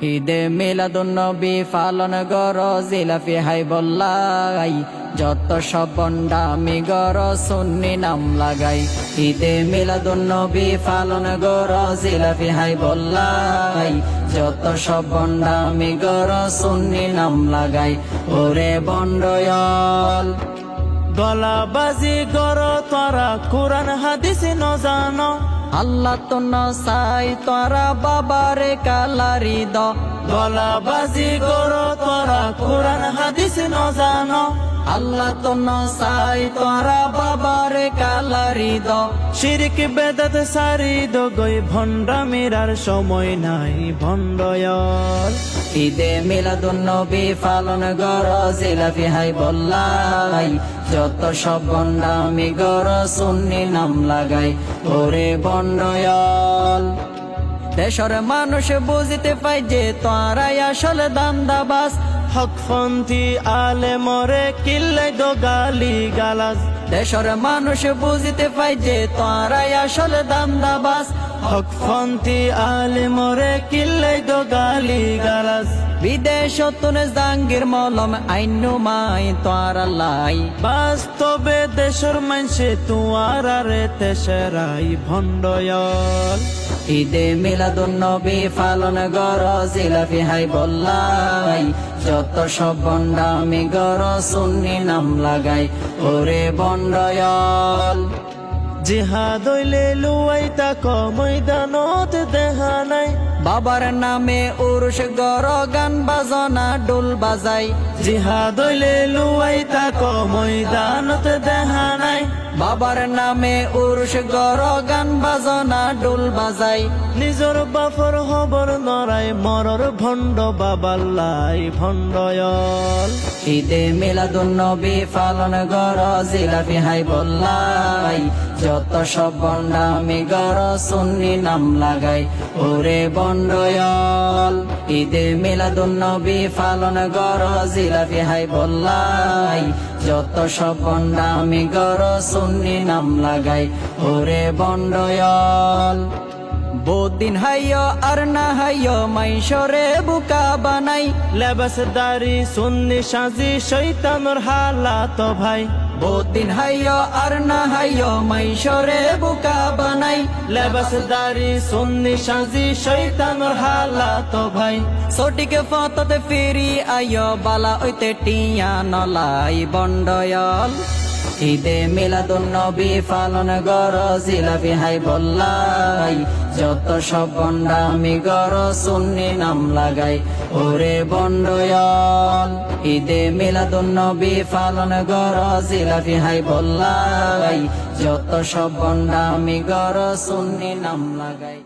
ঈদে মিলাদুন নবী পালন গর জিলাপি হাই বল্লাই যত সব বন্ডামি গর সুন্নি নাম লাগাই। ঈদে মিলাদুন নবী পালন গর জিলাপি হাই বল্লাই যত সব বন্ডামি গর সুন্নি নাম লাগাই। ওরে বন্ডয়ল গলাবাজি গর তোরা কোরআন হাদিস ন জানো, আল্লাহ তো নসাই তোরা বাবারে কালারি দ। গলাবাজি গর তোরা কোরআন হাদিস ন জানো, আল্লাহ তো নসাই তোরা বাবারে কালারি দ। শিরক বেদাত সারি দগই ভণ্ডামির আর সময় নাই ভণ্ডয়ল। ঈদে মিলাদুন নবী পালন গর জিলাপি হাই বল্লাই যত সব বন্ডামি গর সুন্নি নাম লাগাই। ওরে বন্ডয়ল দেশর মানুষ বুঝিতে পাই যে তোরাই আসল দান্দাবাজ। হকপন্থী আলে মরে কিল্লাই দো গালি গালাজ, দেশর মানুষ বুঝিতে পাই যে তোরাই আসল দান্দাবাজ। হকপন্থী আলে মরে কিল্লাই দো গালি গালাজ। বিদেশ তুনে জাঙ্গির মলম আইনু মাই তোরা লাই। বাস্তবে দেশের মানসে তুয়ার আরে তেসেরাই ভণ্ডয়ল। ঈদে মিলাদুন নবী পালন গর জিলাপি হাই বল্লাই যত সব বন্ডামি গর সুন্নি নাম লাগাই। ওরে বন্ডয়ল জিহাদ হইলে লুয়াই তাক ময়দানত দেহা নাই, বাবার নামে উরুষ গর গান বাজনা ডুল বাজাই। জিহাদ হইলে লুয়াই তাক ময়দানত দেহা নাই, বাবার নামে উরুষ গর গান বাজনা ডুল বাজাই। নিজর বাপর হবর নরাই মরর ভণ্ড বাবাল্লাই ভণ্ডয়ল। ঈদে মিলাদুন নবী পালন গর জিলাপি হাই বল্লাই যত সব বন্ডামি গর সুন্নি নাম লাগাই। ওরে বন্ডয়ল ঈদে মিলাদুন নবী পালন গর জিলাপি হাই বল্লাই যত সব বন্ডামি গর সুন্নি নাম লাগাই। ওরে বন্ডয়ল বহুদিন হাইয় আর না হাইয় মাইশরে বুকা বানাই। লেবাসদারি সুন্নি সাজি শৈতানোর হালাত ভাই, বহুদিন হাইয় আর না হাইয় মাইশরে বুকা বানাই। লেবাসদারি সুন্নি সাজি শৈতানোর হালাত ভাই। সঠিক ফততে ফিরি আইয় বালা ওইতে টিয়া নলাই বন্ডয়ল। ঈদে মিলাদুন নবী পালন গর জিলাপি হাই বল্লাই যত সব বন্ডামি গর সুন্নি নাম লাগাই। ওরে বন্ডয়ল ঈদে মিলাদুন নবী পালন গর জিলাপি হাই বল্লাই যত সব বন্ডামি গর সুন্নি নাম লাগাই।